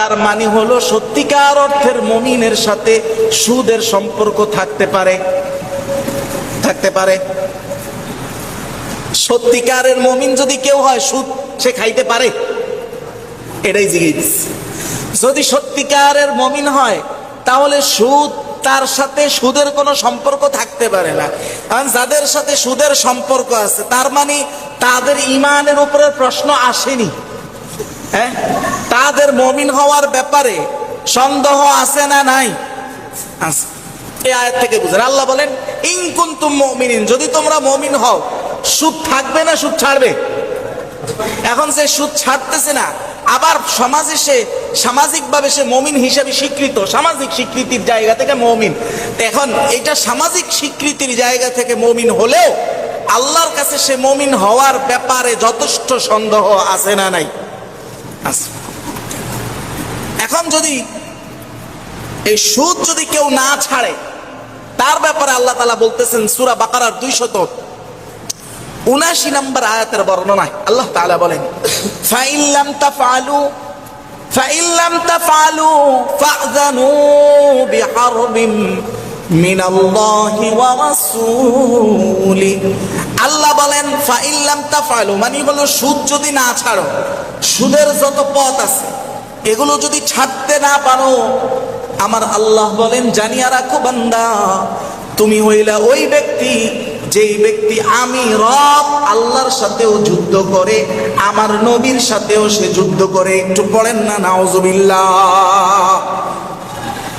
তার মানে হলো সত্যিকার অর্থের মুমিনের সাথে সুদের সম্পর্ক থাকতে পারে। সত্যিকারের মুমিন যদি কেউ হয়, সুদ সে খাইতে পারে? এটাই জিজ্ঞেস। যদি সত্যিকারের মুমিন হয় তাহলে সুদ তার সাথে সুদের কোনো সম্পর্ক থাকতে পারে না। কারণ যাদের সাথে সুদের সম্পর্ক আছে তার মানে তাদের ঈমানের উপরে প্রশ্ন আসেনি। হ্যাঁ, তাদের মুমিন হওয়ার ব্যাপারে সন্দেহ আছে না নাই? আছে। এই আয়াত থেকে বুঝেন, আল্লাহ বলেন ইন কুনতুম মুমিনিন, যদি তোমরা মুমিন হও সুদ থাকবে না সুদ ছাড়বে? এখন সে সুদ ছাড়তেছে না, আবার সমাজে সে সামাজিকভাবে সে মুমিন হিসেবে স্বীকৃত, সামাজিক স্বীকৃতির জায়গা থেকে মুমিন। এখন এটা সামাজিক স্বীকৃতির জায়গা থেকে মুমিন হলেও আল্লাহর কাছে সে মুমিন হওয়ার ব্যাপারে যথেষ্ট সন্দেহ আছে না নাই? আছে। এখন যদি এই সুদ যদি কেউ না ছাড়ে, তার ব্যাপারে আল্লাহ তাআলা বলতেছেন সূরা বাকারার 279 নম্বর আয়াতের বর্ণনায় আল্লাহ তাআলা বলেন ফাইল্লাম তাফআলু ফাযনু বিহারবিম মিনাল্লাহি ওয়া রাসূলি। আল্লাহ বলেন ফাইল্লাম তাফআলু মানে হলো সুদ যদি না ছাড়ো, সুদের যত পথ আছে এগুলো যদি ছাড়তে না পারো, আমার আল্লাহ বলেন জানিয়া রাখো বান্দা, তুমি হইলা ওই ব্যক্তি যেই ব্যক্তি আমি রব আল্লাহর সাথেও যুদ্ধ করে, আমার নবীর সাথেও সে যুদ্ধ করে। একটু পড়েন না নাউজুবিল্লাহ।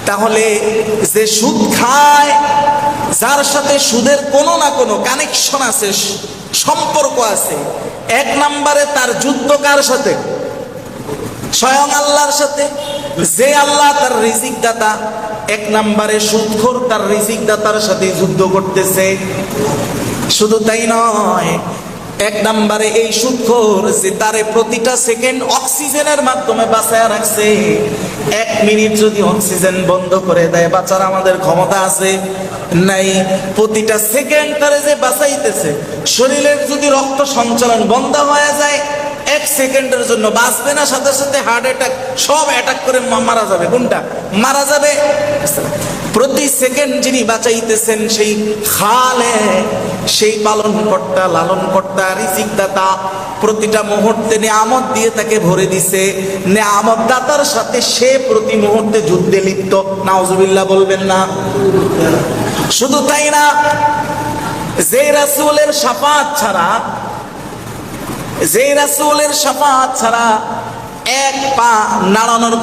তাহলে যে সুদ খায়, যার সাথে সুদের কোনো না কোনো কানেকশন আছে, সম্পর্ক আছে, এক নম্বরে তার যুদ্ধ কার সাথে? স্বয়ং আল্লাহর সাথে। যে আল্লাহ তার রিজিক দাতা, এক নম্বরে সুদখোর তার রিজিক দাতার সাথে যুদ্ধ করতেছে। শুধু তাই নয়, এক নম্বরে এই সুদখোর যে তারে প্রতিটা সেকেন্ড অক্সিজেনের মাধ্যমে বাঁচায় রাখছে, 1 মিনিট যদি অক্সিজেন বন্ধ করে দেয় বাঁচার আমাদের ক্ষমতা আছে নাই? প্রতিটা সেকেন্ড তারে যে বাঁচাইতেছে, শরীরের যদি রক্ত সঞ্চালন বন্ধ হয়ে যায় 1 সেকেন্ডের জন্য বাঁচবে না, সাথে সাথে হার্ট অ্যাটাক সব অ্যাটাক করে মারা যাবে। কোনটা মারা যাবে? প্রতি সেকেন্ড যিনি বাঁচাইতেছেন সেই খালেক, সেই পালনকর্তা, লালনকর্তা, রিজিক দাতা, প্রতিটা মুহূর্তে নিয়ামত দিয়ে তাকে ভরে দিছে। নিয়ামত দাতার সাথে সে প্রতি মুহূর্তে যুদ্ধে লিপ্ত। নাউজুবিল্লাহ বলবেন না? শুধু তাই না, যে রাসূলের শাফাআত ছাড়া এক পা নাড়ানোর